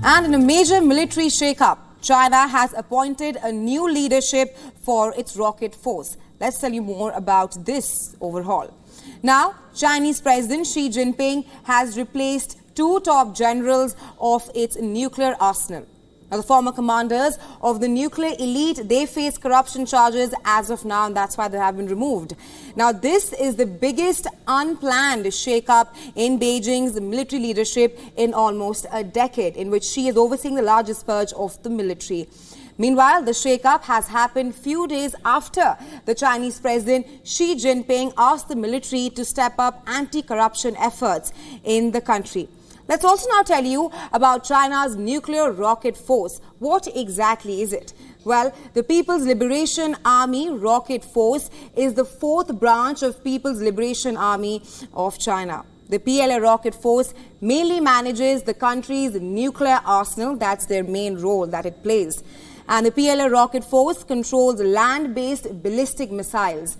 And in a major military shakeup, China has appointed a new leadership for its rocket force. Let's tell you more about this overhaul. Now, Chinese President Xi Jinping has replaced two top generals of its nuclear arsenal. Now, the former commanders of the nuclear elite, they face corruption charges as of now, and that's why they have been removed. Now, this is the biggest unplanned shakeup in Beijing's military leadership in almost a decade, in which Xi is overseeing the largest purge of the military. Meanwhile, the shakeup has happened few days after the Chinese President Xi Jinping asked the military to step up anti-corruption efforts in the country. Let's also now tell you about China's nuclear rocket force. What exactly is it? Well, the People's Liberation Army Rocket Force is the fourth branch of People's Liberation Army of China. The PLA Rocket Force mainly manages the country's nuclear arsenal. That's their main role that it plays. And the PLA Rocket Force controls land-based ballistic missiles.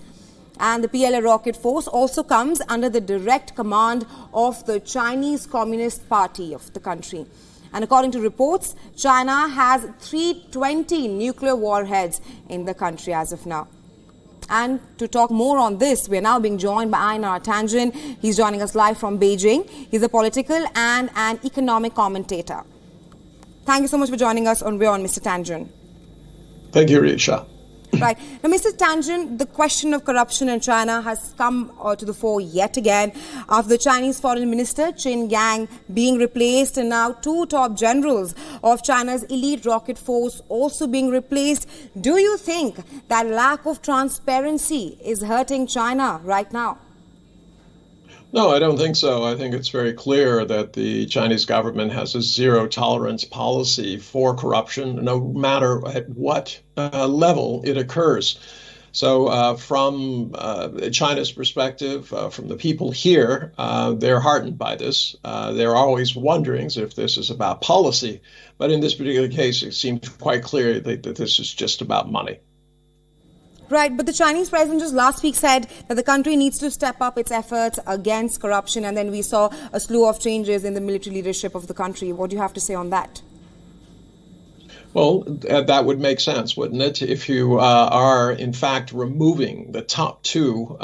And the PLA Rocket Force also comes under the direct command of the Chinese Communist Party of the country. And according to reports, China has 320 nuclear warheads in the country as of now. And to talk more on this, we're now being joined by Einar Tanjin. He's joining us live from Beijing. He's a political and an economic commentator. Thank you so much for joining us on WION, Mr. Tanjin. Thank you, Risha. Right. Now, Mr. Tanjin, the question of corruption in China has come to the fore yet again after the Chinese Foreign Minister Qin Gang being replaced, and now two top generals of China's elite rocket force also being replaced. Do you think that lack of transparency is hurting China right now? No, I don't think so. I think it's very clear that the Chinese government has a zero tolerance policy for corruption, no matter at what level it occurs. So from China's perspective, from the people here, they're heartened by this. They're always wondering if this is about policy. But in this particular case, it seems quite clear that this is just about money. Right, but the Chinese president just last week said that the country needs to step up its efforts against corruption, and then we saw a slew of changes in the military leadership of the country. What do you have to say on that? Well, that would make sense, wouldn't it? If you are, in fact, removing the top two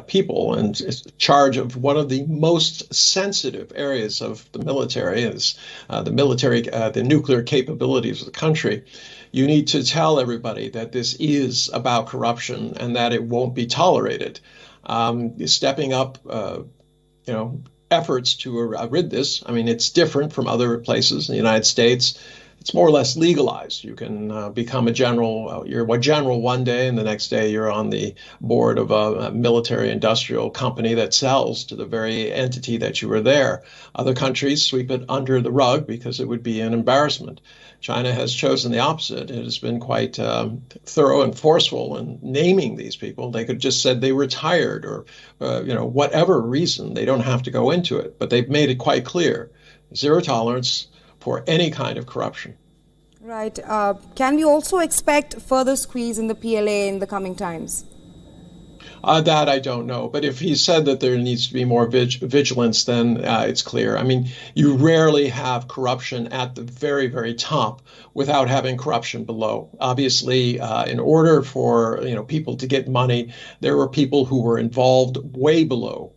people in charge of one of the most sensitive areas of the military, is the nuclear capabilities of the country. You need to tell everybody that this is about corruption and that it won't be tolerated. Stepping up, efforts to rid this. I mean, it's different from other places in the United States. It's more or less legalized. You can become a general. You're a general one day, and the next day you're on the board of a military industrial company that sells to the very entity that you were there. Other countries sweep it under the rug because it would be an embarrassment. China has chosen the opposite. It has been quite thorough and forceful in naming these people. They could just said they retired or, whatever reason. They don't have to go into it, but they've made it quite clear. Zero tolerance for any kind of corruption. Right. Can we also expect further squeeze in the PLA in the coming times? That I don't know. But if he said that there needs to be more vigilance, then it's clear. I mean, you rarely have corruption at the very, very top without having corruption below. Obviously, in order for people to get money, there were people who were involved way below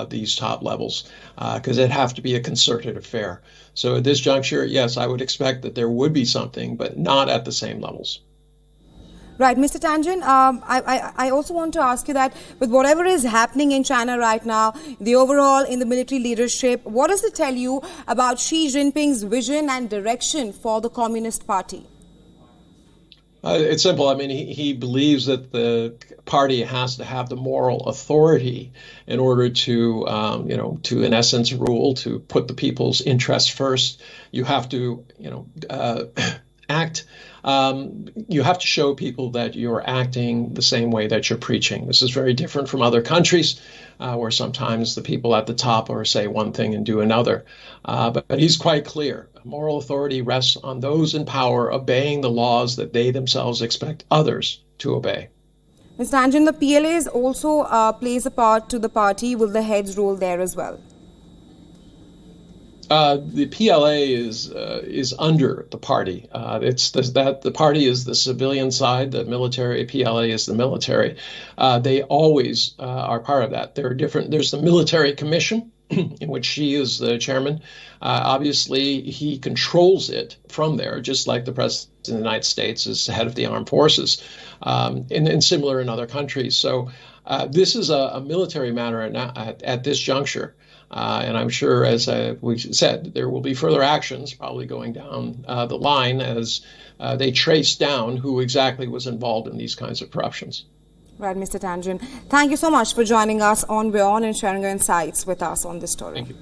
these top levels because it'd have to be a concerted affair. So at this juncture, yes, I would expect that there would be something, but not at the same levels. Right. Mr. Tanjin, I also want to ask you that with whatever is happening in China right now, the overall in the military leadership, what does it tell you about Xi Jinping's vision and direction for the Communist Party? It's simple. I mean, he believes that the party has to have the moral authority in order to, in essence, rule, to put the people's interests first. You have to, act. You have to show people that you're acting the same way that you're preaching. This is very different from other countries where sometimes the people at the top say one thing and do another. But he's quite clear. Moral authority rests on those in power obeying the laws that they themselves expect others to obey. Mr. Tanjin, the PLA also plays a part to the party. Will the heads roll there as well? The PLA is under the party. The party is the civilian side. The military PLA is the military. They always are part of that. There are different. There's the military commission, in which she is the chairman. Obviously, he controls it from there, just like the president of the United States is head of the armed forces, and similar in other countries. So this is a military matter at this juncture. And I'm sure, as we said, there will be further actions probably going down the line as they trace down who exactly was involved in these kinds of corruptions. Right, Mr. Tangent. Thank you so much for joining us on WION and sharing your insights with us on this story. Thank you.